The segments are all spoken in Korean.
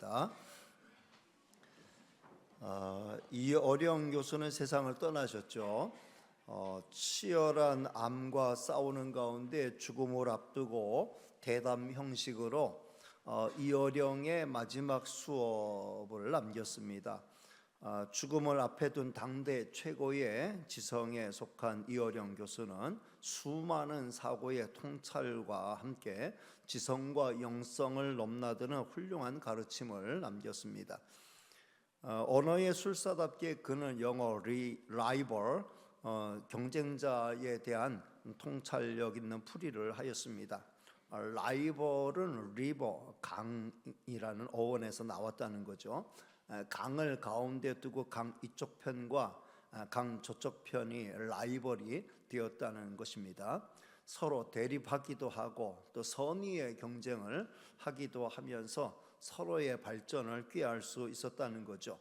감사합니다. 이어령 교수는 세상을 떠나셨죠. 치열한 암과 싸우는 가운데 죽음을 앞두고 대담 형식으로 이어령의 마지막 수업을 남겼습니다. 죽음을 앞에 둔 당대 최고의 지성에 속한 이어령 교수는 수많은 사고의 통찰과 함께 지성과 영성을 넘나드는 훌륭한 가르침을 남겼습니다. 언어의 술사답게 그는 영어 라이벌 경쟁자에 대한 통찰력 있는 풀이를 하였습니다. 라이벌은 리버 강이라는 어원에서 나왔다는 거죠. 강을 가운데 두고 강 이쪽 편과 강 저쪽 편이 라이벌이 되었다는 것입니다. 서로 대립하기도 하고 또 선의의 경쟁을 하기도 하면서 서로의 발전을 꾀할 수 있었다는 거죠.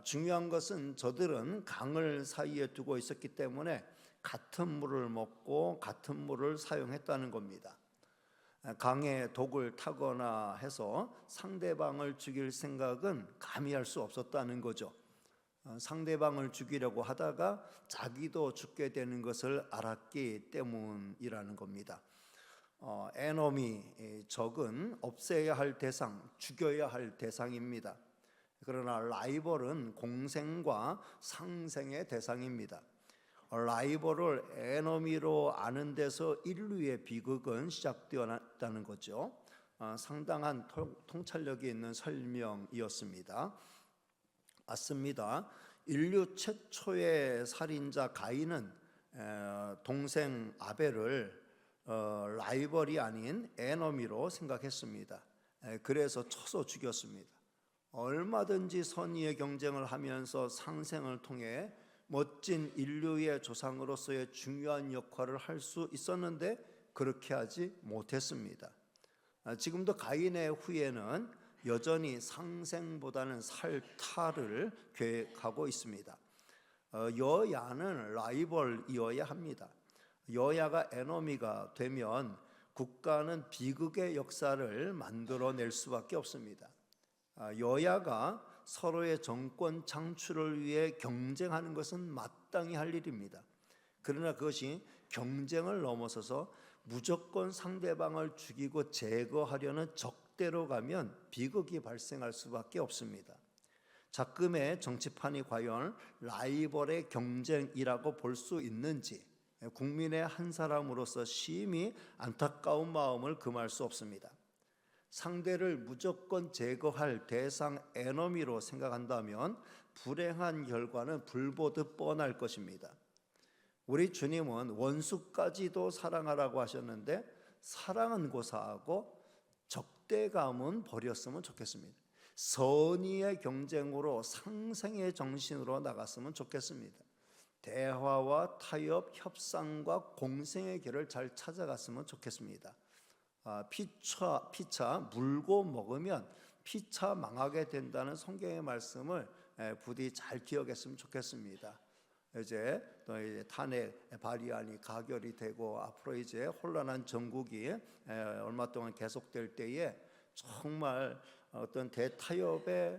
중요한 것은 저들은 강을 사이에 두고 있었기 때문에 같은 물을 먹고 같은 물을 사용했다는 겁니다. 강에 독을 타거나 해서 상대방을 죽일 생각은 감히 할 수 없었다는 거죠. 상대방을 죽이려고 하다가 자기도 죽게 되는 것을 알았기 때문이라는 겁니다. 에너미, 적은 없애야 할 대상, 죽여야 할 대상입니다. 그러나 라이벌은 공생과 상생의 대상입니다. 라이벌을 에너미로 아는 데서 인류의 비극은 시작되었다는 거죠. 상당한 통찰력이 있는 설명이었습니다. 맞습니다. 인류 최초의 살인자 가인은 동생 아벨을 라이벌이 아닌 에너미로 생각했습니다. 그래서 쳐서 죽였습니다. 얼마든지 선의의 경쟁을 하면서 상생을 통해 멋진 인류의 조상으로서의 중요한 역할을 할 수 있었는데 그렇게 하지 못했습니다. 지금도 가인의 후예는 여전히 상생보다는 살탈을 계획하고 있습니다. 여야는 라이벌이어야 합니다. 여야가 에너미가 되면 국가는 비극의 역사를 만들어낼 수밖에 없습니다. 여야가 서로의 정권 창출을 위해 경쟁하는 것은 마땅히 할 일입니다. 그러나 그것이 경쟁을 넘어서서 무조건 상대방을 죽이고 제거하려는 적대로 가면 비극이 발생할 수밖에 없습니다. 작금의 정치판이 과연 라이벌의 경쟁이라고 볼 수 있는지 국민의 한 사람으로서 심히 안타까운 마음을 금할 수 없습니다. 상대를 무조건 제거할 대상 에너미로 생각한다면 불행한 결과는 불보듯 뻔할 것입니다. 우리 주님은 원수까지도 사랑하라고 하셨는데 사랑은 고사하고 적대감은 버렸으면 좋겠습니다. 선의의 경쟁으로 상생의 정신으로 나갔으면 좋겠습니다. 대화와 타협, 협상과 공생의 길을 잘 찾아갔으면 좋겠습니다. 피차 물고 먹으면 피차 망하게 된다는 성경의 말씀을 부디 잘 기억했으면 좋겠습니다. 이제 탄핵 발의안이 가결이 되고 앞으로 이제 혼란한 정국이 얼마 동안 계속될 때에 정말 어떤 대타협에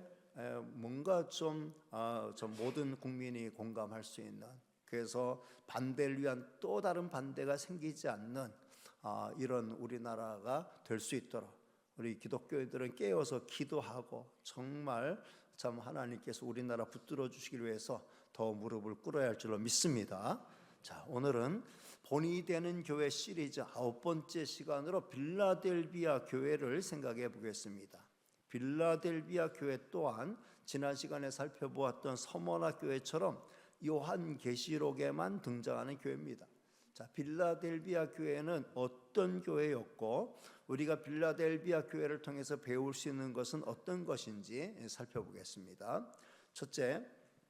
뭔가 좀 모든 국민이 공감할 수 있는, 그래서 반대를 위한 또 다른 반대가 생기지 않는 이런 우리나라가 될 수 있도록 우리 기독교인들은 깨어서 기도하고 정말 참 하나님께서 우리나라 붙들어 주시기 위해서 더 무릎을 꿇어야 할 줄로 믿습니다. 자, 오늘은 본이 되는 교회 시리즈 9번째 시간으로 빌라델비아 교회를 생각해 보겠습니다. 빌라델비아 교회 또한 지난 시간에 살펴보았던 서머나 교회처럼 요한계시록에만 등장하는 교회입니다. 자, 빌라델비아 교회는 어떤 교회였고 우리가 빌라델비아 교회를 통해서 배울 수 있는 것은 어떤 것인지 살펴보겠습니다. 첫째,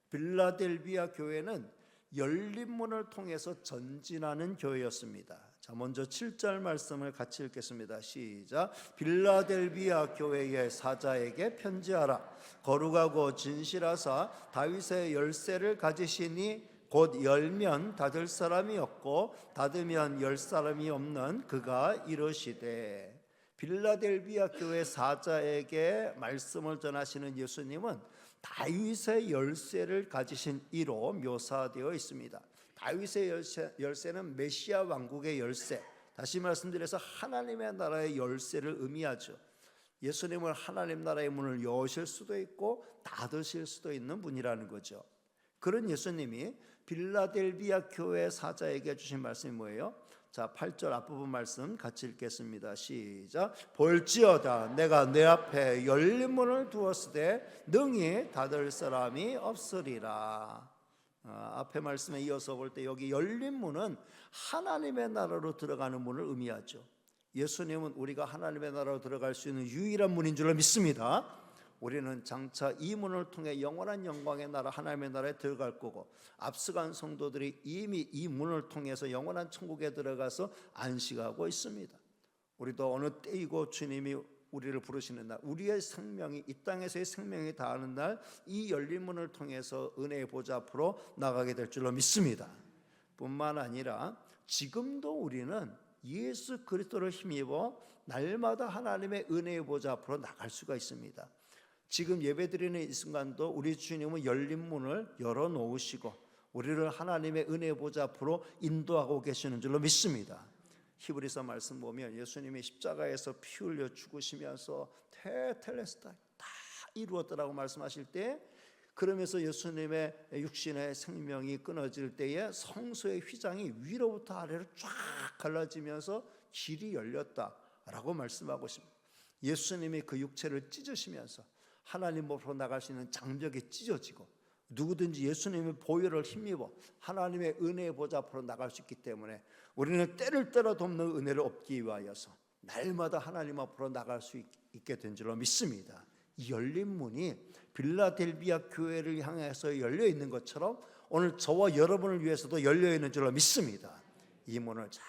빌라델비아 교회는 열린 문을 통해서 전진하는 교회였습니다. 자, 먼저 7절 말씀을 같이 읽겠습니다. 시작. 빌라델비아 교회의 사자에게 편지하라. 거룩하고 진실하사 다윗의 열쇠를 가지시니 곧 열면 닫을 사람이 없고 닫으면 열 사람이 없는 그가 이르시되, 빌라델비아 교회 사자에게 말씀을 전하시는 예수님은 다윗의 열쇠를 가지신 이로 묘사되어 있습니다. 다윗의 열쇠는 메시아 왕국의 열쇠, 다시 말씀드려서 하나님의 나라의 열쇠를 의미하죠. 예수님은 하나님 나라의 문을 여실 수도 있고 닫으실 수도 있는 분이라는 거죠. 그런 예수님이 빌라델비아 교회 사자에게 주신 말씀이 뭐예요? 자, 8절 앞부분 말씀 같이 읽겠습니다. 시작. 볼지어다 내가 내 앞에 열린 문을 두었으되 능히 닫을 사람이 없으리라. 앞에 말씀에 이어서 볼 때 여기 열린 문은 하나님의 나라로 들어가는 문을 의미하죠. 예수님은 우리가 하나님의 나라로 들어갈 수 있는 유일한 문인 줄로 믿습니다. 우리는 장차 이 문을 통해 영원한 영광의 나라 하나님의 나라에 들어갈 거고, 앞서간 성도들이 이미 이 문을 통해서 영원한 천국에 들어가서 안식하고 있습니다. 우리도 어느 때이고 주님이 우리를 부르시는 날, 우리의 생명이 이 땅에서의 생명이 다하는 날, 이 열린 문을 통해서 은혜의 보좌 앞으로 나가게 될 줄로 믿습니다. 뿐만 아니라 지금도 우리는 예수 그리스도를 힘입어 날마다 하나님의 은혜의 보좌 앞으로 나갈 수가 있습니다. 지금 예배드리는 이 순간도 우리 주님은 열린 문을 열어놓으시고 우리를 하나님의 은혜의 보좌 앞으로 인도하고 계시는 줄로 믿습니다. 히브리서 말씀 보면 예수님이 십자가에서 피 흘려 죽으시면서 테텔레스타이 다 이루었다라고 말씀하실 때, 그러면서 예수님의 육신의 생명이 끊어질 때에 성소의 휘장이 위로부터 아래로 쫙 갈라지면서 길이 열렸다라고 말씀하고 있습니다. 예수님이 그 육체를 찢으시면서 하나님 앞으로 나갈 수 있는 장벽이 찢어지고, 누구든지 예수님의 보혈을 힘입어 하나님의 은혜의 보좌 앞으로 나갈 수 있기 때문에 우리는 때를 따라 돕는 은혜를 얻기 위하여서 날마다 하나님 앞으로 나갈 수 있게 된 줄로 믿습니다. 이 열린 문이 빌라델비아 교회를 향해서 열려 있는 것처럼 오늘 저와 여러분을 위해서도 열려 있는 줄로 믿습니다. 이 문을 잘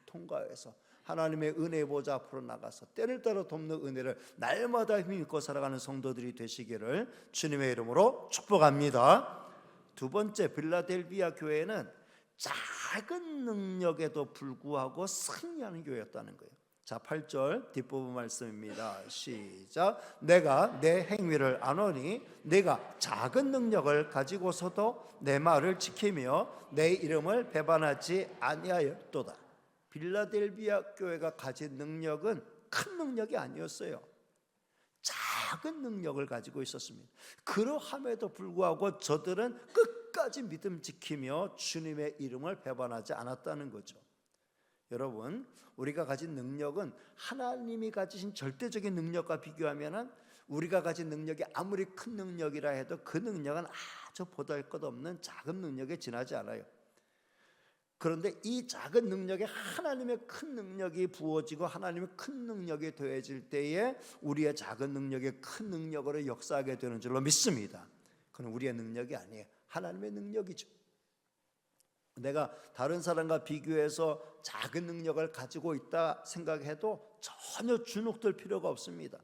통과해서 하나님의 은혜의 보좌 앞으로 나가서 때를 따라 돕는 은혜를 날마다 힘입고 살아가는 성도들이 되시기를 주님의 이름으로 축복합니다. 두 번째, 빌라델비아 교회는 작은 능력에도 불구하고 승리하는 교회였다는 거예요. 자, 8절 뒷부분 말씀입니다. 시작. 내가 내 행위를 아노니 내가 작은 능력을 가지고서도 내 말을 지키며 내 이름을 배반하지 아니하였도다. 빌라델비아 교회가 가진 능력은 큰 능력이 아니었어요. 작은 능력을 가지고 있었습니다. 그러함에도 불구하고 저들은 끝까지 믿음 지키며 주님의 이름을 배반하지 않았다는 거죠. 여러분, 우리가 가진 능력은 하나님이 가지신 절대적인 능력과 비교하면 우리가 가진 능력이 아무리 큰 능력이라 해도 그 능력은 아주 보잘것없는 작은 능력에 지나지 않아요. 그런데 이 작은 능력에 하나님의 큰 능력이 부어지고 하나님의 큰 능력이 더해질 때에 우리의 작은 능력이 큰 능력으로 역사하게 되는 줄로 믿습니다. 그건 우리의 능력이 아니에요. 하나님의 능력이죠. 내가 다른 사람과 비교해서 작은 능력을 가지고 있다 생각해도 전혀 주눅들 필요가 없습니다.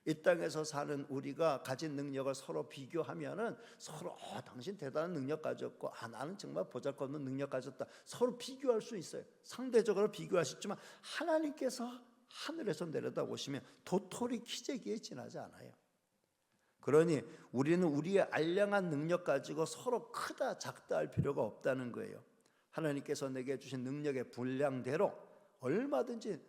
이 땅에서 사는 우리가 가진 능력을 서로 비교하면은 서로 당신 대단한 능력 가졌고 나는 정말 보잘것없는 능력 가졌다, 서로 비교할 수 있어요. 상대적으로 비교할 수 있지만 하나님께서 하늘에서 내려다보시면 도토리 키재기에 지나지 않아요. 그러니 우리는 우리의 알량한 능력 가지고 서로 크다 작다 할 필요가 없다는 거예요. 하나님께서 내게 주신 능력의 분량대로 얼마든지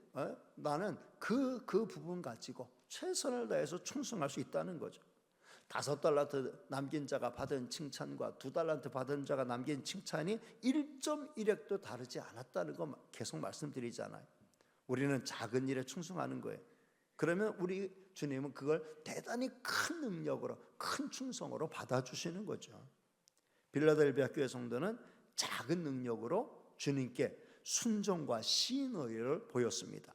나는 그 부분 가지고 최선을 다해서 충성할 수 있다는 거죠. 5달란트 남긴 자가 받은 칭찬과 2달란트 받은 자가 남긴 칭찬이 1.1획도 다르지 않았다는 거 계속 말씀드리잖아요. 우리는 작은 일에 충성하는 거예요. 그러면 우리 주님은 그걸 대단히 큰 능력으로, 큰 충성으로 받아주시는 거죠. 빌라델비아 교회 성도는 작은 능력으로 주님께 순종과 신의를 보였습니다.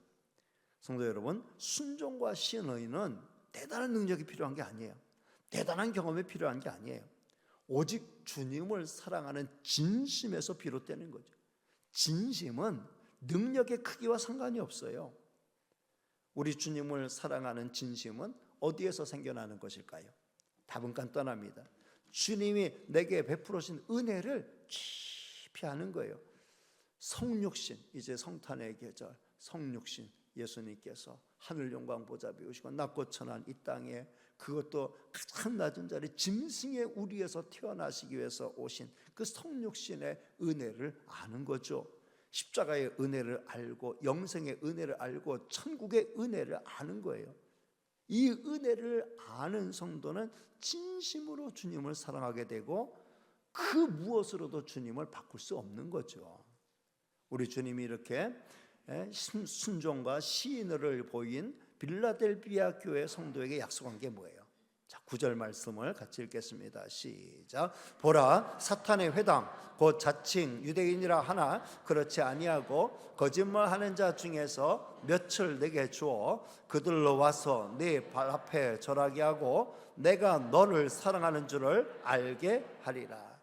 성도 여러분, 순종과 신의는 대단한 능력이 필요한 게 아니에요. 대단한 경험이 필요한 게 아니에요. 오직 주님을 사랑하는 진심에서 비롯되는 거죠. 진심은 능력의 크기와 상관이 없어요. 우리 주님을 사랑하는 진심은 어디에서 생겨나는 것일까요? 답은 간단합니다. 주님이 내게 베풀으신 은혜를 깊이 아는 거예요. 성육신, 이제 성탄의 계절, 성육신 예수님께서 하늘 영광 보좌 배우시고 낮고 천한 이 땅에, 그것도 가장 낮은 자리 짐승의 우리에서 태어나시기 위해서 오신 그 성육신의 은혜를 아는 거죠. 십자가의 은혜를 알고 영생의 은혜를 알고 천국의 은혜를 아는 거예요. 이 은혜를 아는 성도는 진심으로 주님을 사랑하게 되고 그 무엇으로도 주님을 바꿀 수 없는 거죠. 우리 주님이 이렇게 순종과 시인을 보인 빌라델비아 교회 성도에게 약속한 게 뭐예요? 자, 9절 말씀을 같이 읽겠습니다. 시작. 보라, 사탄의 회당 곧 자칭 유대인이라 하나 그렇지 아니하고 거짓말하는 자 중에서 몇을 내게 주어 그들로 와서 네 발 앞에 절하게 하고 내가 너를 사랑하는 줄을 알게 하리라.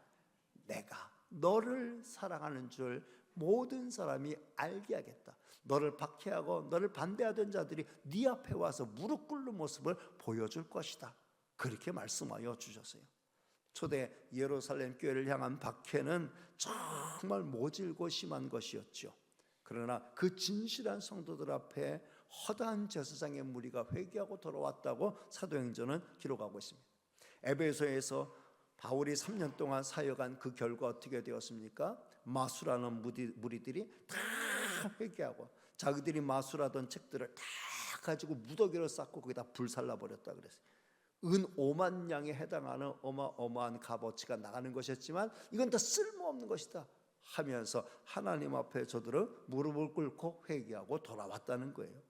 내가 너를 사랑하는 줄 모든 사람이 알게 하겠다. 너를 박해하고 너를 반대하던 자들이 네 앞에 와서 무릎 꿇는 모습을 보여줄 것이다. 그렇게 말씀하여 주셨어요. 초대 예루살렘 교회를 향한 박해는 정말 모질고 심한 것이었죠. 그러나 그 진실한 성도들 앞에 허다한 제사장의 무리가 회개하고 돌아왔다고 사도행전은 기록하고 있습니다. 에베소에서 바울이 3년 동안 사역한 그 결과 어떻게 되었습니까? 마술하는 무리들이 다 회개하고 자기들이 마술하던 책들을 다 가지고 무더기로 쌓고 거기다 불살라 버렸다 그랬어요. 은 5만 양에 해당하는 어마어마한 값어치가 나가는 것이었지만 이건 다 쓸모없는 것이다 하면서 하나님 앞에 저들은 무릎을 꿇고 회개하고 돌아왔다는 거예요.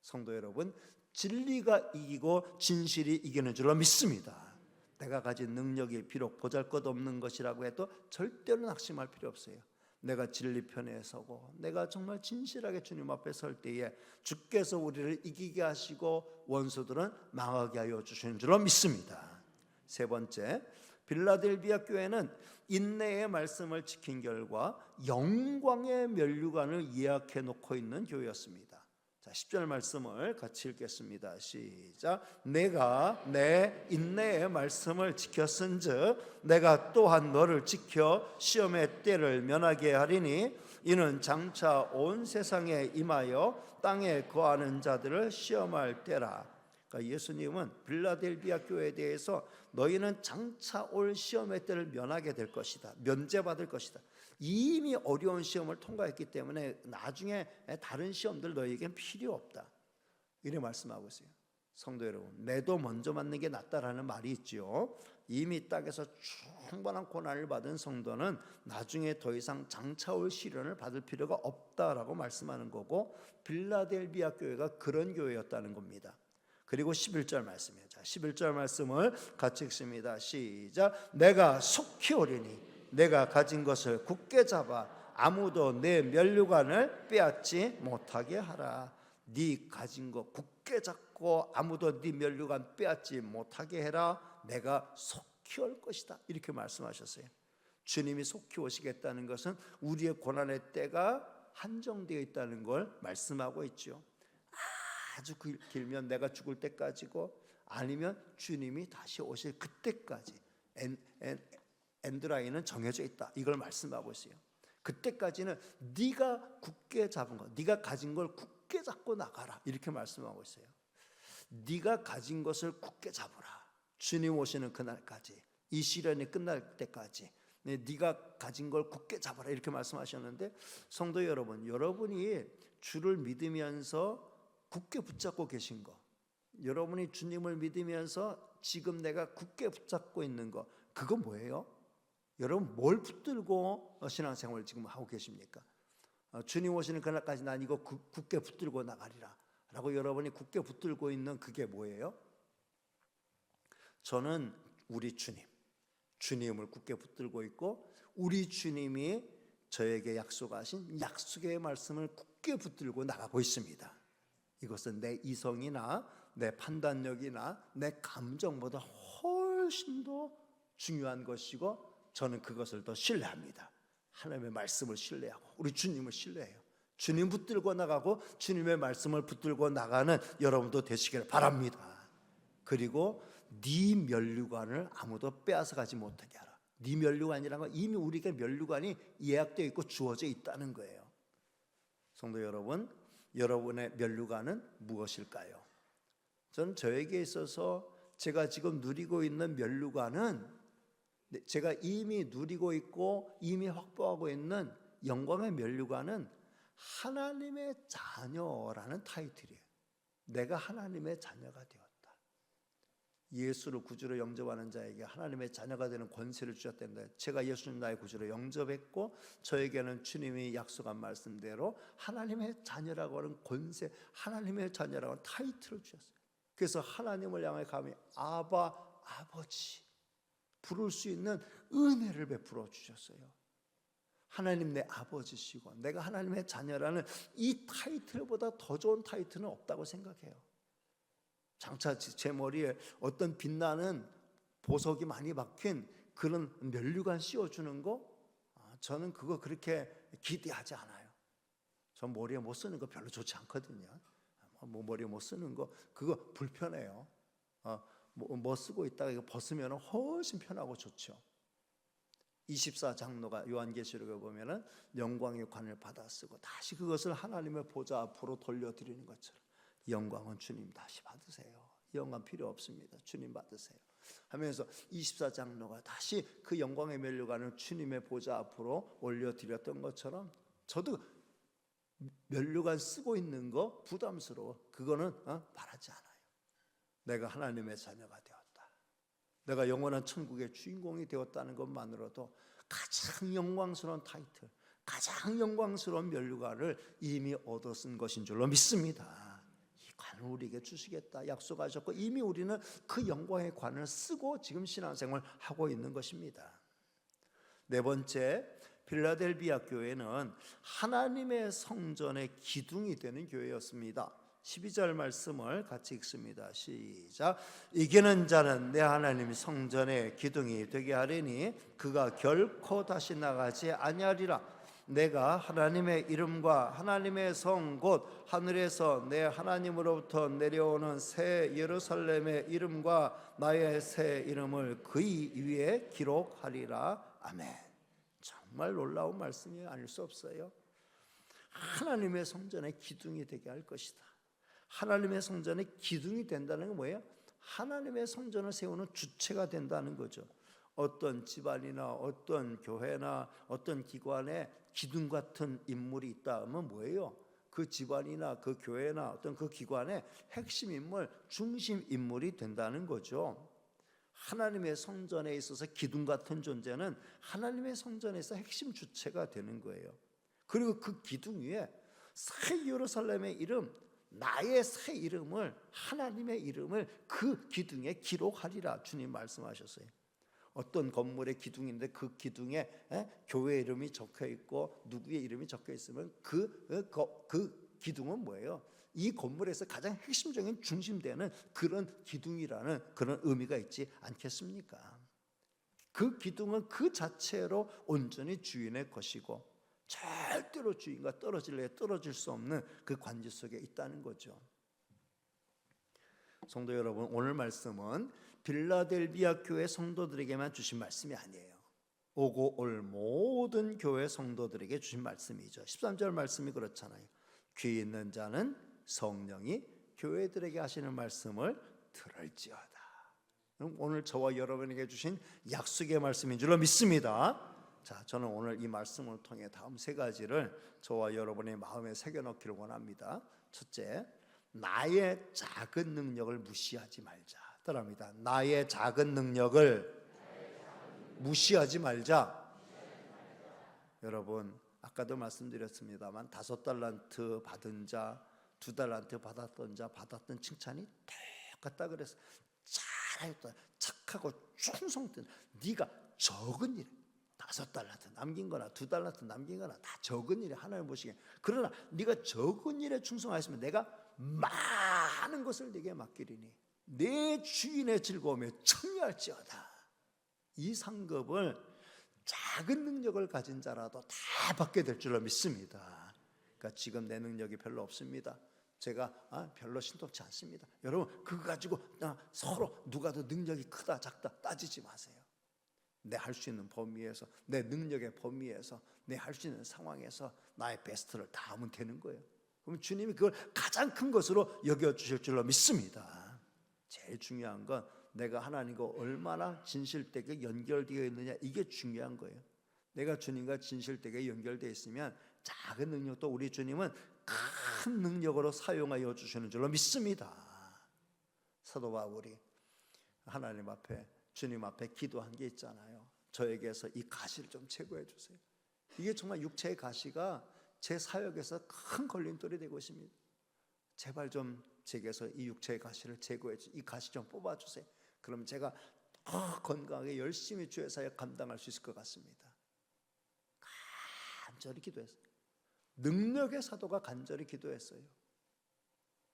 성도 여러분, 진리가 이기고 진실이 이기는 줄로 믿습니다. 내가 가진 능력이 비록 보잘것없는 것이라고 해도 절대로 낙심할 필요 없어요. 내가 진리 편에 서고 내가 정말 진실하게 주님 앞에 설 때에 주께서 우리를 이기게 하시고 원수들은 망하게 하여 주시는 줄로 믿습니다. 세 번째, 빌라델비아 교회는 인내의 말씀을 지킨 결과 영광의 면류관을 예약해 놓고 있는 교회였습니다. 자, 10절 말씀을 같이 읽겠습니다. 시작. 내가 내 인내의 말씀을 지켰은즉 내가 또한 너를 지켜 시험의 때를 면하게 하리니 이는 장차 온 세상에 임하여 땅에 거하는 자들을 시험할 때라. 그러니까 예수님은 빌라델비아 교회에 대해서 너희는 장차 올 시험의 때를 면하게 될 것이다. 면제받을 것이다. 이미 어려운 시험을 통과했기 때문에 나중에 다른 시험들 너희에겐 필요 없다. 이렇게 말씀하고 있어요. 성도 여러분, 매도 먼저 맞는 게 낫다라는 말이 있죠. 이미 땅에서 충분한 고난을 받은 성도는 나중에 더 이상 장차 올 시련을 받을 필요가 없다라고 말씀하는 거고, 빌라델비아 교회가 그런 교회였다는 겁니다. 그리고 11절 말씀이에요. 자, 11절 말씀을 같이 읽습니다. 시작. 내가 속히 오리니 내가 가진 것을 굳게 잡아 아무도 내 면류관을 빼앗지 못하게 하라. 네 가진 것 굳게 잡고 아무도 네 면류관 빼앗지 못하게 해라. 내가 속히 올 것이다. 이렇게 말씀하셨어요. 주님이 속히 오시겠다는 것은 우리의 고난의 때가 한정되어 있다는 걸 말씀하고 있죠. 아주 길면 내가 죽을 때까지고 아니면 주님이 다시 오실 그때까지 엔드라인은 정해져 있다. 이걸 말씀하고 있어요. 그때까지는 네가 굳게 잡은 것, 네가 가진 걸 굳게 잡고 나가라. 이렇게 말씀하고 있어요. 네가 가진 것을 굳게 잡으라. 주님 오시는 그날까지, 이 시련이 끝날 때까지 네가 가진 걸 굳게 잡아라. 이렇게 말씀하셨는데, 성도 여러분, 여러분이 주를 믿으면서 굳게 붙잡고 계신 거, 여러분이 주님을 믿으면서 지금 내가 굳게 붙잡고 있는 거, 그거 뭐예요? 여러분 뭘 붙들고 신앙생활을 지금 하고 계십니까? 주님 오시는 그날까지 난 이거 굳게 붙들고 나가리라 라고 여러분이 굳게 붙들고 있는 그게 뭐예요? 저는 우리 주님을 굳게 붙들고 있고, 우리 주님이 저에게 약속하신 약속의 말씀을 굳게 붙들고 나가고 있습니다. 이것은 내 이성이나 내 판단력이나 내 감정보다 훨씬 더 중요한 것이고, 저는 그것을 더 신뢰합니다. 하나님의 말씀을 신뢰하고 우리 주님을 신뢰해요. 주님 붙들고 나가고 주님의 말씀을 붙들고 나가는 여러분도 되시길 바랍니다. 그리고 네 면류관을 아무도 빼앗아 가지 못하게 하라. 네 면류관이라는 건 이미 우리에게 면류관이 예약되어 있고 주어져 있다는 거예요. 성도 여러분, 여러분의 면류관은 무엇일까요? 저는 저에게 있어서 제가 지금 누리고 있는 면류관은 제가 이미 누리고 있고 이미 확보하고 있는 영광의 면류관은 하나님의 자녀라는 타이틀이에요. 내가 하나님의 자녀가 되었다. 예수를 구주로 영접하는 자에게 하나님의 자녀가 되는 권세를 주셨답니다. 제가 예수님 나의 구주로 영접했고 저에게는 주님이 약속한 말씀대로 하나님의 자녀라고 하는 권세, 하나님의 자녀라고 하는 타이틀을 주셨어요. 그래서 하나님을 향해 감히 아바, 아버지 부를 수 있는 은혜를 베풀어 주셨어요. 하나님 내 아버지시고 내가 하나님의 자녀라는 이 타이틀보다 더 좋은 타이틀은 없다고 생각해요. 장차 제 머리에 어떤 빛나는 보석이 많이 박힌 그런 면류관 씌워주는 거, 저는 그거 그렇게 기대하지 않아요. 전 머리에 못 쓰는 거 별로 좋지 않거든요. 뭐 머리에 못 쓰는 거 그거 불편해요. 뭐 쓰고 있다가 이거 벗으면 훨씬 편하고 좋죠. 24장로가 요한계시록에 보면은 영광의 관을 받아 쓰고 다시 그것을 하나님의 보좌 앞으로 돌려드리는 것처럼 영광은 주님 다시 받으세요. 영광 필요 없습니다. 주님 받으세요 하면서 24장로가 다시 그 영광의 면류관을 주님의 보좌 앞으로 올려드렸던 것처럼 저도 면류관 쓰고 있는 거 부담스러워. 그거는 바라지 않아요. 내가 하나님의 자녀가 되었다. 내가 영원한 천국의 주인공이 되었다는 것만으로도 가장 영광스러운 타이틀, 가장 영광스러운 면류관을 이미 얻었은 것인 줄로 믿습니다. 이 관을 우리에게 주시겠다 약속하셨고 이미 우리는 그 영광의 관을 쓰고 지금 신앙생활을 하고 있는 것입니다. 네 번째, 필라델비아 교회는 하나님의 성전의 기둥이 되는 교회였습니다. 12절 말씀을 같이 읽습니다. 시작. 이기는 자는 내 하나님 성전의 기둥이 되게 하리니 그가 결코 다시 나가지 아니하리라. 내가 하나님의 이름과 하나님의 성 곧 하늘에서 내 하나님으로부터 내려오는 새 예루살렘의 이름과 나의 새 이름을 그의 위에 기록하리라. 아멘. 정말 놀라운 말씀이 아닐 수 없어요. 하나님의 성전의 기둥이 되게 할 것이다. 하나님의 성전의 기둥이 된다는 건 뭐예요? 하나님의 성전을 세우는 주체가 된다는 거죠. 어떤 집안이나 어떤 교회나 어떤 기관에 기둥 같은 인물이 있다 하면 뭐예요? 그 집안이나 그 교회나 어떤 그 기관의 핵심 인물, 중심 인물이 된다는 거죠. 하나님의 성전에 있어서 기둥 같은 존재는 하나님의 성전에서 핵심 주체가 되는 거예요. 그리고 그 기둥 위에 새 예루살렘의 이름, 나의 새 이름을, 하나님의 이름을 그 기둥에 기록하리라 주님 말씀하셨어요. 어떤 건물의 기둥인데 그 기둥에 교회 이름이 적혀 있고 누구의 이름이 적혀 있으면 그 기둥은 뭐예요? 이 건물에서 가장 핵심적인 중심되는 그런 기둥이라는 그런 의미가 있지 않겠습니까? 그 기둥은 그 자체로 온전히 주인의 것이고 절대로 주인과 떨어질래 떨어질 수 없는 그 관계 속에 있다는 거죠. 성도 여러분, 오늘 말씀은 빌라델비아 교회 성도들에게만 주신 말씀이 아니에요. 오고 올 모든 교회 성도들에게 주신 말씀이죠. 13절 말씀이 그렇잖아요. 귀 있는 자는 성령이 교회들에게 하시는 말씀을 들을지어다. 오늘 저와 여러분에게 주신 약속의 말씀인 줄로 믿습니다. 자, 저는 오늘 이 말씀을 통해 다음 세 가지를 저와 여러분의 마음에 새겨넣기를 원합니다. 첫째, 나의 작은 능력을 무시하지 말자. 따라합니다. 나의 작은 능력을 무시하지 말자. 여러분, 아까도 말씀드렸습니다만 5달란트 받은 자, 2달란트 받았던 자 받았던 칭찬이 똑같다 그랬어. 잘했다, 착하고 충성된. 네가 적은 일, 5달란트 남긴 거나 2달란트 남긴 거나 다 적은 일에 하나님 보시기에, 그러나 네가 적은 일에 충성하였으면 내가 많은 것을 네게 맡기리니 내 주인의 즐거움에 청려할지어다. 이 상급을 작은 능력을 가진 자라도 다 받게 될 줄로 믿습니다. 그러니까 지금 내 능력이 별로 없습니다. 제가 별로 신통치 않습니다. 여러분, 그거 가지고 서로 누가 더 능력이 크다 작다 따지지 마세요. 내 할 수 있는 범위에서, 내 능력의 범위에서, 내 할 수 있는 상황에서 나의 베스트를 다 하면 되는 거예요. 그럼 주님이 그걸 가장 큰 것으로 여겨주실 줄로 믿습니다. 제일 중요한 건 내가 하나님과 얼마나 진실되게 연결되어 있느냐, 이게 중요한 거예요. 내가 주님과 진실되게 연결되어 있으면 작은 능력도 우리 주님은 큰 능력으로 사용하여 주시는 줄로 믿습니다. 사도 바울이 하나님 앞에, 주님 앞에 기도한 게 있잖아요. 저에게서 이 가시를 좀 제거해 주세요. 이게 정말 육체의 가시가 제 사역에서 큰 걸림돌이 되고 있습니다. 제발 좀 제게서 이 육체의 가시를 제거해 주세요. 이 가시 좀 뽑아주세요. 그럼 제가 더 건강하게 열심히 주의 사역 감당할 수 있을 것 같습니다. 간절히 기도했어요. 능력의 사도가 간절히 기도했어요.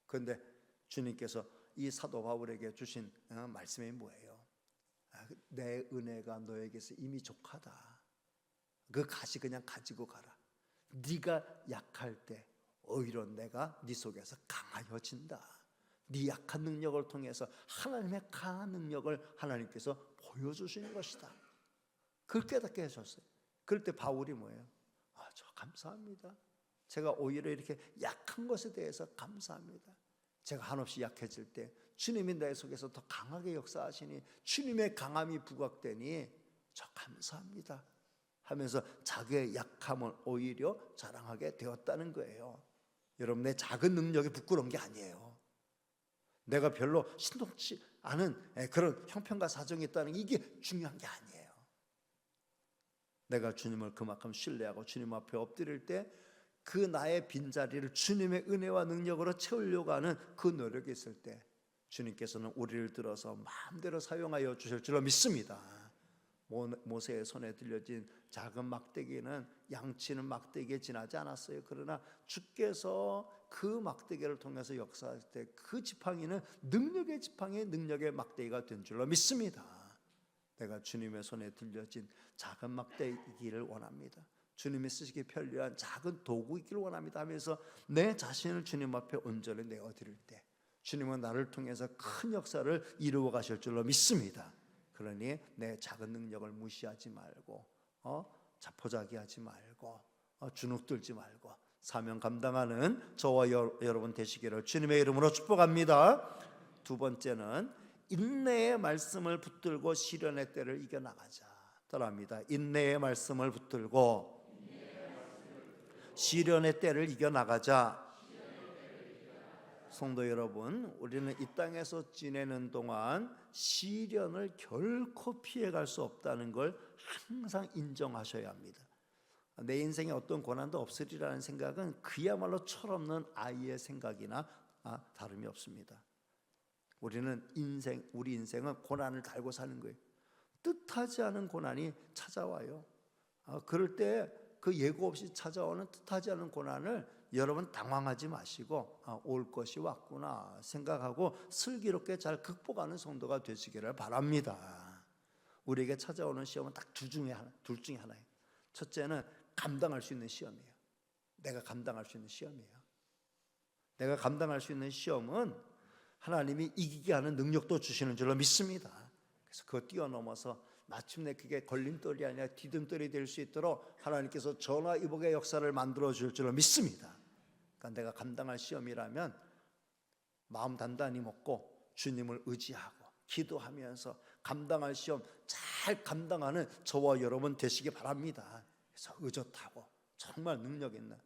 그런데 주님께서 이 사도 바울에게 주신 말씀이 뭐예요? 내 은혜가 너에게서 이미 족하다. 그 가시 그냥 가지고 가라. 네가 약할 때 오히려 내가 네 속에서 강하여진다. 네 약한 능력을 통해서 하나님의 강한 능력을 하나님께서 보여주시는 것이다. 그걸 깨닫게 해줬어요. 그럴 때 바울이 뭐예요? 저 감사합니다. 제가 오히려 이렇게 약한 것에 대해서 감사합니다. 제가 한없이 약해질 때 주님이 내 속에서 더 강하게 역사하시니, 주님의 강함이 부각되니 저 감사합니다 하면서 자기의 약함을 오히려 자랑하게 되었다는 거예요. 여러분, 내 작은 능력이 부끄러운 게 아니에요. 내가 별로 신동치 않은 그런 형편과 사정이 있다는 이게 중요한 게 아니에요. 내가 주님을 그만큼 신뢰하고 주님 앞에 엎드릴 때 그 나의 빈자리를 주님의 은혜와 능력으로 채우려고 하는 그 노력이 있을 때 주님께서는 우리를 들어서 마음대로 사용하여 주실 줄로 믿습니다. 모세의 손에 들려진 작은 막대기는 양치는 막대기에 지나지 않았어요. 그러나 주께서 그 막대기를 통해서 역사할 때 그 지팡이는 능력의 지팡이, 능력의 막대기가 된 줄로 믿습니다. 내가 주님의 손에 들려진 작은 막대기를 원합니다. 주님이 쓰시기 편리한 작은 도구이기를 원합니다 하면서 내 자신을 주님 앞에 온전히 내어드릴 때 주님은 나를 통해서 큰 역사를 이루어 가실 줄로 믿습니다. 그러니 내 작은 능력을 무시하지 말고 자포자기하지 말고 주눅들지 말고 사명 감당하는 저와 여러분 되시기를 주님의 이름으로 축복합니다. 두 번째는 인내의 말씀을 붙들고 시련의 때를 이겨나가자. 따라합니다. 인내의 말씀을 붙들고 시련의 때를 이겨나가자. 성도 여러분, 우리는 이 땅에서 지내는 동안 시련을 결코 피해갈 수 없다는 걸 항상 인정하셔야 합니다. 내 인생에 어떤 고난도 없으리라는 생각은 그야말로 철없는 아이의 생각이나 다름이 없습니다. 우리 인생은 고난을 달고 사는 거예요. 뜻하지 않은 고난이 찾아와요. 그럴 때 그 예고 없이 찾아오는 뜻하지 않은 고난을 여러분 당황하지 마시고 올 것이 왔구나 생각하고 슬기롭게 잘 극복하는 성도가 되시기를 바랍니다. 우리에게 찾아오는 시험은 딱 둘 중에 하나예요. 첫째는 감당할 수 있는 시험이에요. 내가 감당할 수 있는 시험이에요. 내가 감당할 수 있는 시험은 하나님이 이기게 하는 능력도 주시는 줄로 믿습니다. 그래서 그거 뛰어넘어서 마침내 그게 걸림돌이 아니라 디딤돌이 될 수 있도록 하나님께서 전화위복의 역사를 만들어 줄 줄로 믿습니다. 그러니까 내가 감당할 시험이라면 마음 단단히 먹고 주님을 의지하고 기도하면서 감당할 시험 잘 감당하는 저와 여러분 되시기 바랍니다. 그래서 의젓하고 정말 능력 있는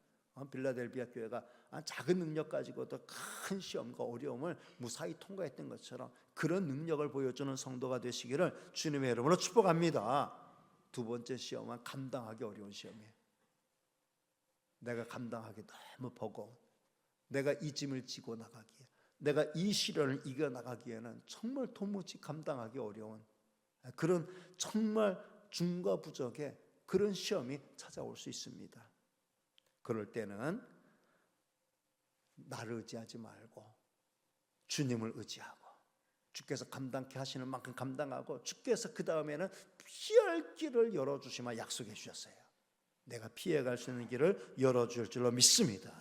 빌라델비아 교회가 작은 능력 가지고도 큰 시험과 어려움을 무사히 통과했던 것처럼 그런 능력을 보여주는 성도가 되시기를 주님의 이름으로 축복합니다. 두 번째 시험은 감당하기 어려운 시험이에요. 내가 감당하기 너무 버거운, 내가 이 짐을 지고 나가기에, 내가 이 시련을 이겨나가기에는 정말 도무지 감당하기 어려운 그런 정말 중과 부족의 그런 시험이 찾아올 수 있습니다. 그럴 때는 나를 의지하지 말고 주님을 의지하고 주께서 감당케 하시는 만큼 감당하고 주께서 그 다음에는 피할 길을 열어주시마 약속해 주셨어요. 내가 피해갈 수 있는 길을 열어줄 줄로 믿습니다.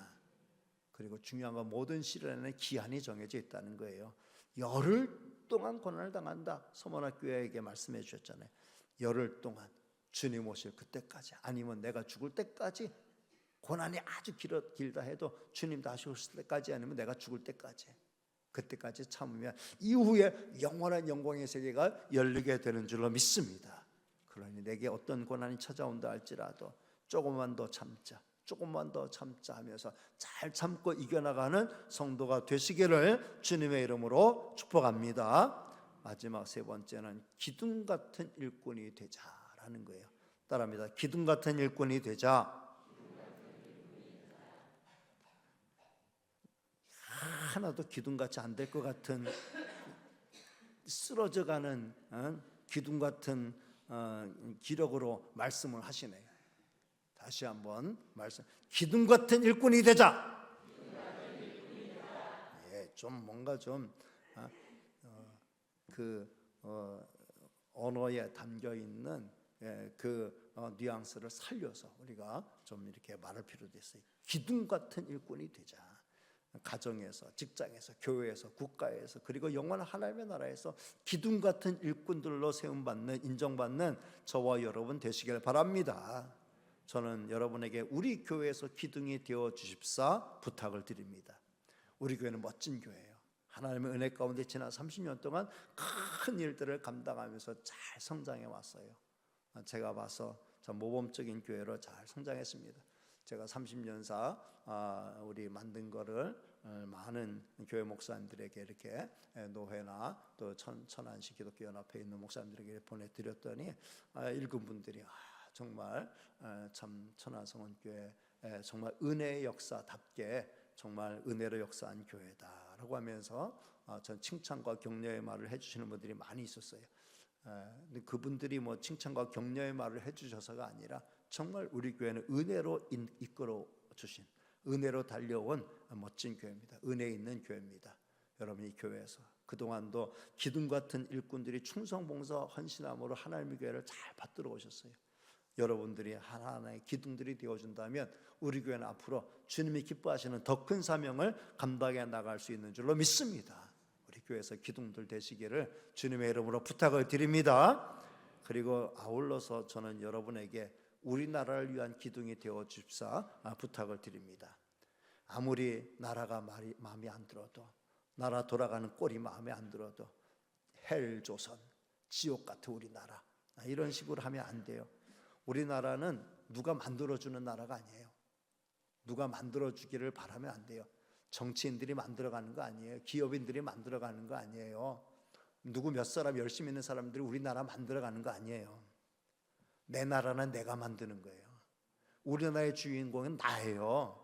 그리고 중요한 건 모든 시련에는 기한이 정해져 있다는 거예요. 열흘 동안 고난을 당한다. 서문학교회에게 말씀해 주셨잖아요. 열흘 동안 주님 오실 그때까지 아니면 내가 죽을 때까지 고난이 아주 길다 해도 주님 다시 오실 때까지 아니면 내가 죽을 때까지, 그때까지 참으면 이후에 영원한 영광의 세계가 열리게 되는 줄로 믿습니다. 그러니 내게 어떤 고난이 찾아온다 할지라도 조금만 더 참자, 조금만 더 참자 하면서 잘 참고 이겨나가는 성도가 되시기를 주님의 이름으로 축복합니다. 마지막 세 번째는 기둥 같은 일꾼이 되자라는 거예요. 따라합니다. 기둥 같은 일꾼이 되자. 하나도 기둥같이 안 될 것 같은 쓰러져가는 기둥 같은 기력으로 말씀을 하시네요. 다시 한번 말씀. 기둥 같은 일꾼이 되자. 예, 좀 뭔가 좀 언어에 담겨 있는 그 뉘앙스를 살려서 우리가 좀 이렇게 말할 필요도 있어요. 기둥 같은 일꾼이 되자. 가정에서, 직장에서, 교회에서, 국가에서, 그리고 영원한 하나님의 나라에서 기둥 같은 일꾼들로 세움받는, 인정받는 저와 여러분 되시길 바랍니다. 저는 여러분에게 우리 교회에서 기둥이 되어 주십사 부탁을 드립니다. 우리 교회는 멋진 교회예요. 하나님의 은혜 가운데 지난 30년 동안 큰 일들을 감당하면서 잘 성장해 왔어요. 제가 봐서 참 모범적인 교회로 잘 성장했습니다. 제가 30년사 우리 만든 거를 많은 교회 목사님들에게 이렇게 노회나 또 천안시 기독교연합회에 있는 목사님들에게 보내드렸더니 읽은 분들이 정말 참 천안성원교회 정말 은혜의 역사답게 정말 은혜로 역사한 교회다라고 하면서 전 칭찬과 격려의 말을 해주시는 분들이 많이 있었어요. 근데 그분들이 뭐 칭찬과 격려의 말을 해주셔서가 아니라 정말 우리 교회는 은혜로 이끌어 주신, 은혜로 달려온 멋진 교회입니다. 은혜 있는 교회입니다. 여러분 이 교회에서 그동안도 기둥 같은 일꾼들이 충성봉사 헌신함으로 하나님의 교회를 잘 받들어 오셨어요. 여러분들이 하나하나의 기둥들이 되어준다면 우리 교회는 앞으로 주님이 기뻐하시는 더 큰 사명을 감당해 나갈 수 있는 줄로 믿습니다. 우리 교회에서 기둥들 되시기를 주님의 이름으로 부탁을 드립니다. 그리고 아울러서 저는 여러분에게 우리나라를 위한 기둥이 되어 주십사 부탁을 드립니다. 아무리 나라가 마음에 안 들어도, 나라 돌아가는 꼴이 마음에 안 들어도 헬 조선, 지옥 같은 우리나라 이런 식으로 하면 안 돼요. 우리나라는 누가 만들어주는 나라가 아니에요. 누가 만들어주기를 바라면 안 돼요. 정치인들이 만들어가는 거 아니에요. 기업인들이 만들어가는 거 아니에요. 누구 몇 사람 열심히 있는 사람들이 우리나라 만들어가는 거 아니에요. 내 나라는 내가 만드는 거예요. 우리나라의 주인공은 나예요.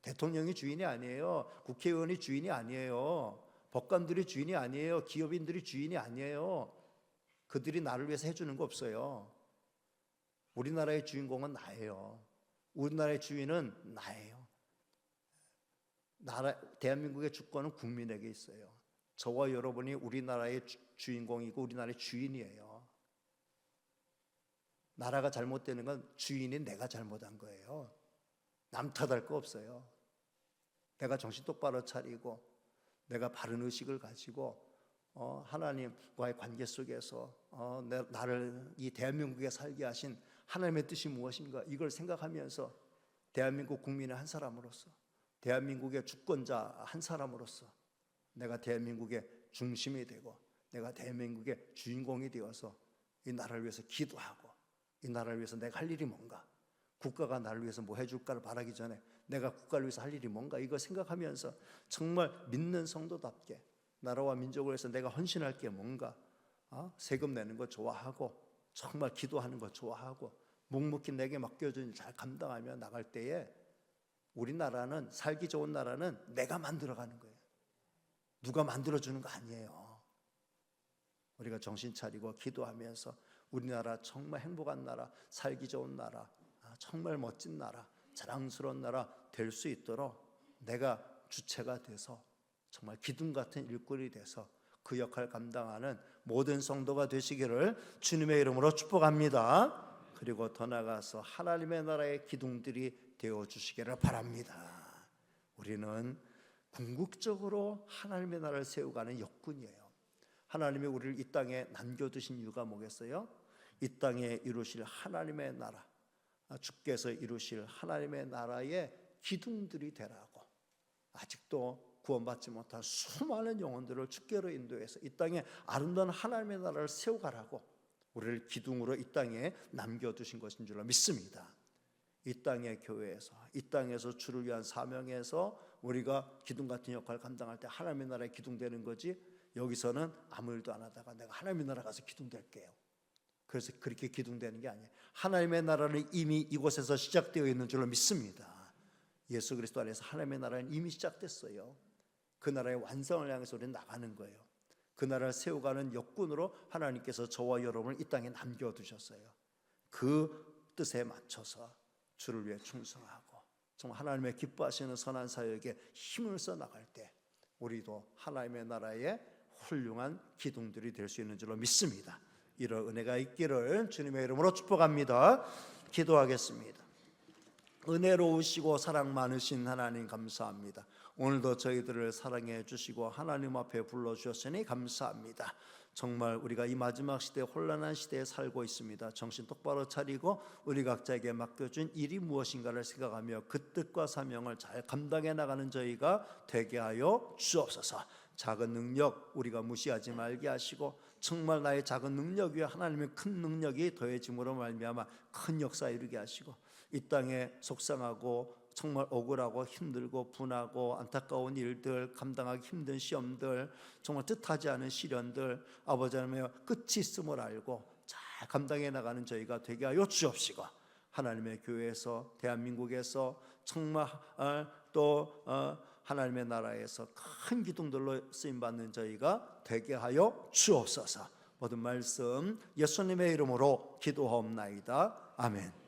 대통령이 주인이 아니에요. 국회의원이 주인이 아니에요. 법관들이 주인이 아니에요. 기업인들이 주인이 아니에요. 그들이 나를 위해서 해주는 거 없어요. 우리나라의 주인공은 나예요. 우리나라의 주인은 나예요. 대한민국의 주권은 국민에게 있어요. 저와 여러분이 우리나라의 주인공이고 우리나라의 주인이에요. 나라가 잘못되는 건 주인인 내가 잘못한 거예요. 남 탓할 거 없어요. 내가 정신 똑바로 차리고 내가 바른 의식을 가지고 하나님과의 관계 속에서 나를 이 대한민국에 살게 하신 하나님의 뜻이 무엇인가 이걸 생각하면서 대한민국 국민의 한 사람으로서, 대한민국의 주권자 한 사람으로서 내가 대한민국의 중심이 되고 내가 대한민국의 주인공이 되어서 이 나라를 위해서 기도하고 이 나라를 위해서 내가 할 일이 뭔가, 국가가 나를 위해서 뭐 해줄까를 바라기 전에 내가 국가를 위해서 할 일이 뭔가 이거 생각하면서 정말 믿는 성도답게 나라와 민족을 위해서 내가 헌신할 게 뭔가, 세금 내는 거 좋아하고 정말 기도하는 거 좋아하고 묵묵히 내게 맡겨준 일 잘 감당하며 나갈 때에 우리나라는, 살기 좋은 나라는 내가 만들어가는 거예요. 누가 만들어주는 거 아니에요. 우리가 정신 차리고 기도하면서 우리나라 정말 행복한 나라, 살기 좋은 나라, 정말 멋진 나라, 자랑스러운 나라 될 수 있도록 내가 주체가 돼서 정말 기둥 같은 일꾼이 돼서 그 역할을 감당하는 모든 성도가 되시기를 주님의 이름으로 축복합니다. 그리고 더 나아가서 하나님의 나라의 기둥들이 되어주시기를 바랍니다. 우리는 궁극적으로 하나님의 나라를 세워가는 역군이에요. 하나님이 우리를 이 땅에 남겨두신 이유가 뭐겠어요? 이 땅에 이루실 하나님의 나라, 주께서 이루실 하나님의 나라의 기둥들이 되라고, 아직도 구원받지 못한 수많은 영혼들을 주께로 인도해서 이 땅에 아름다운 하나님의 나라를 세워가라고 우리를 기둥으로 이 땅에 남겨두신 것인 줄로 믿습니다. 이 땅의 교회에서, 이 땅에서 주를 위한 사명에서 우리가 기둥 같은 역할을 감당할 때 하나님의 나라에 기둥되는 거지, 여기서는 아무 일도 안 하다가 내가 하나님의 나라 가서 기둥될게요, 그래서 그렇게 기둥되는 게 아니에요. 하나님의 나라는 이미 이곳에서 시작되어 있는 줄로 믿습니다. 예수 그리스도 안에서 하나님의 나라는 이미 시작됐어요. 그 나라의 완성을 향해서 우리는 나가는 거예요. 그 나라를 세워가는 역군으로 하나님께서 저와 여러분을 이 땅에 남겨두셨어요. 그 뜻에 맞춰서 주를 위해 충성하고 정말 하나님의 기뻐하시는 선한 사역에 힘을 써 나갈 때 우리도 하나님의 나라의 훌륭한 기둥들이 될 수 있는 줄로 믿습니다. 이런 은혜가 있기를 주님의 이름으로 축복합니다. 기도하겠습니다. 은혜로우시고 사랑 많으신 하나님 감사합니다. 오늘도 저희들을 사랑해 주시고 하나님 앞에 불러주셨으니 감사합니다. 정말 우리가 이 마지막 시대, 혼란한 시대에 살고 있습니다. 정신 똑바로 차리고 우리 각자에게 맡겨준 일이 무엇인가를 생각하며 그 뜻과 사명을 잘 감당해 나가는 저희가 되게 하여 주옵소서. 작은 능력 우리가 무시하지 말게 하시고 정말 나의 작은 능력 위에 하나님의 큰 능력이 더해짐으로 말미암아 큰 역사 이루게 하시고 이 땅에 속상하고 정말 억울하고 힘들고 분하고 안타까운 일들, 감당하기 힘든 시험들, 정말 뜻하지 않은 시련들, 아버지 하나님의 끝이 있음을 알고 잘 감당해 나가는 저희가 되게 하여 주옵시고 하나님의 교회에서, 대한민국에서 정말 또 하나님의 나라에서 큰 기둥들로 쓰임받는 저희가 되게 하여 주옵소서. 모든 말씀 예수님의 이름으로 기도하옵나이다. 아멘.